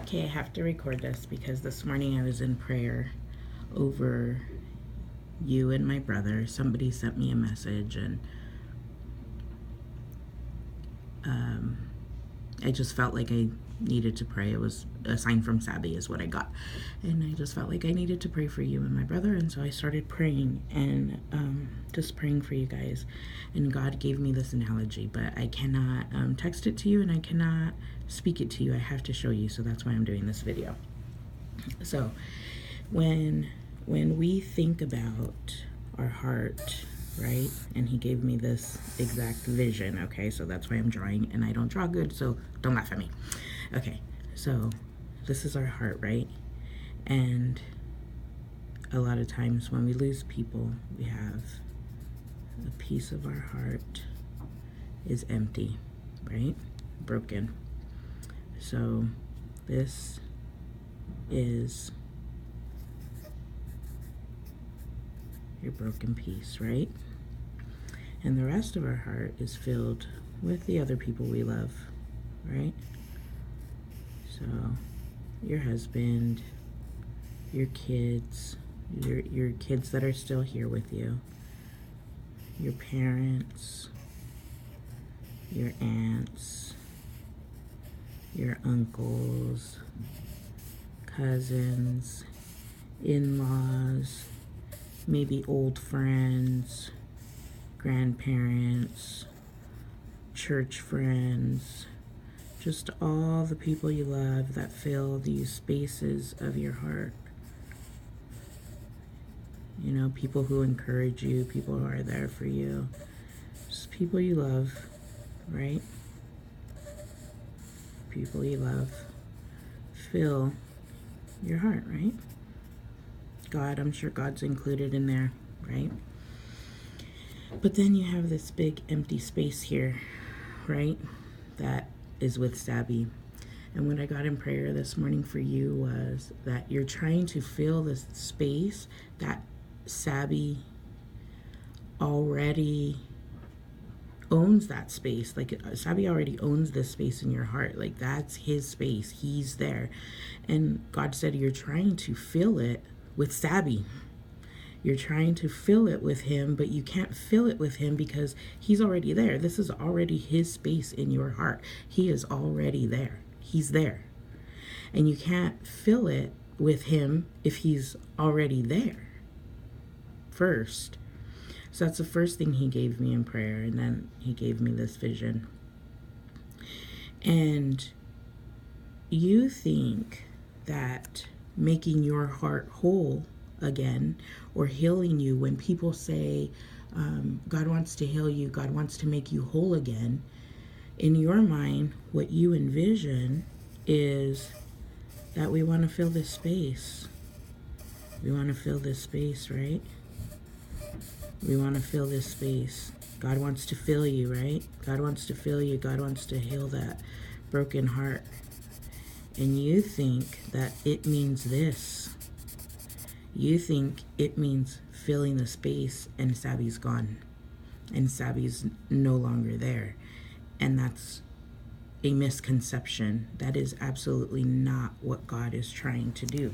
Okay, I have to record this because this morning I was in prayer over you and my brother. Somebody sent me a message, and I just felt like I needed to pray. It was a sign from Saby is what I got. And I just felt like I needed to pray for you and my brother. And so I started praying and just praying for you guys. And God gave me this analogy, but I cannot text it to you and I cannot speak it to you. I have to show you. So that's why I'm doing this video. So when we think about our heart, right? And he gave me this exact vision, okay? So that's why I'm drawing, and I don't draw good, so don't laugh at me. Okay, so this is our heart, right? And a lot of times when we lose people, we have a piece of our heart is empty, right? Broken. So this is your broken piece, right? And the rest of our heart is filled with the other people we love, right? So your husband, your kids, your kids that are still here with you, your parents, your aunts, your uncles, cousins, in-laws, maybe old friends, grandparents, church friends, just all the people you love that fill these spaces of your heart. You know, people who encourage you, people who are there for you, just people you love, right? People you love fill your heart, right? God, I'm sure God's included in there, right? But then you have this big empty space here, right? That is with Saby. And what I got in prayer this morning for you was that you're trying to fill this space that Saby already owns that space. Like Saby already owns this space in your heart. Like that's his space. He's there. And God said you're trying to fill it with Saby. You're trying to fill it with him, but you can't fill it with him because he's already there. This is already his space in your heart. He is already there. He's there. And you can't fill it with him if he's already there first. So that's the first thing he gave me in prayer. And then he gave me this vision. And you think that making your heart whole again, or healing you, when people say God wants to heal you, God wants to make you whole again, in your mind what you envision is that we want to fill this space. We want to fill this space, right? We want to fill this space. God wants to fill you, right? God wants to fill you. God wants to heal that broken heart. And you think that it means this. You think it means filling the space, and Saby's gone. And Saby's no longer there. And that's a misconception. That is absolutely not what God is trying to do.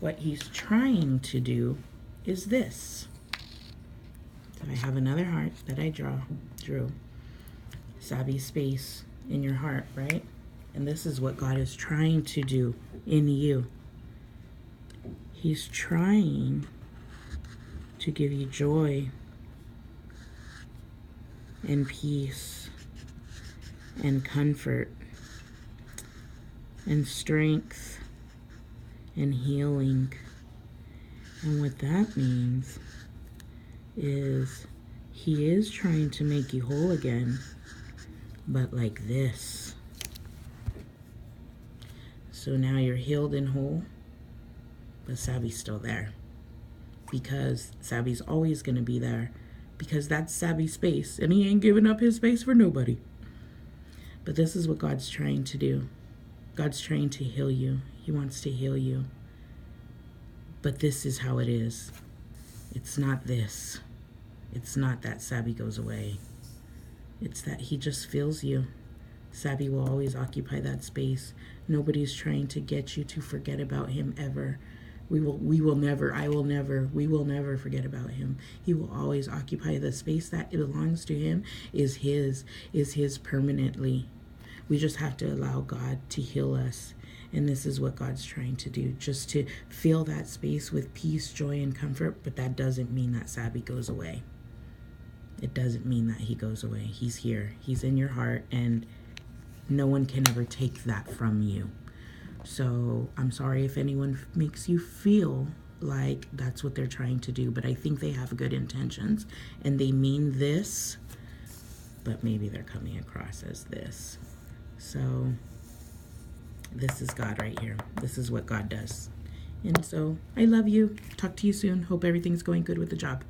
What he's trying to do is this. So I have another heart that I drew. Saby's space in your heart, right? And this is what God is trying to do in you. He's trying to give you joy and peace and comfort and strength and healing. And what that means is he is trying to make you whole again, but like this. So now you're healed and whole, but Saby's still there, because Saby's always going to be there, because that's Saby's space, and he ain't giving up his space for nobody. But this is what God's trying to do. God's trying to heal you. He wants to heal you. But this is how it is. It's not this. It's not that Saby goes away. It's that he just feels you. Saby will always occupy that space. Nobody's trying to get you to forget about him ever. We will never, I will never, we will never forget about him. He will always occupy the space that belongs to him, is his permanently. We just have to allow God to heal us. And this is what God's trying to do, just to fill that space with peace, joy, and comfort. But that doesn't mean that Saby goes away. It doesn't mean that he goes away. He's here. He's in your heart, and no one can ever take that from you. So I'm sorry if anyone makes you feel like that's what they're trying to do, but I think they have good intentions and they mean this, but maybe they're coming across as this. So this is God right here. This is what God does. And so I love you. Talk to you soon. Hope everything's going good with the job.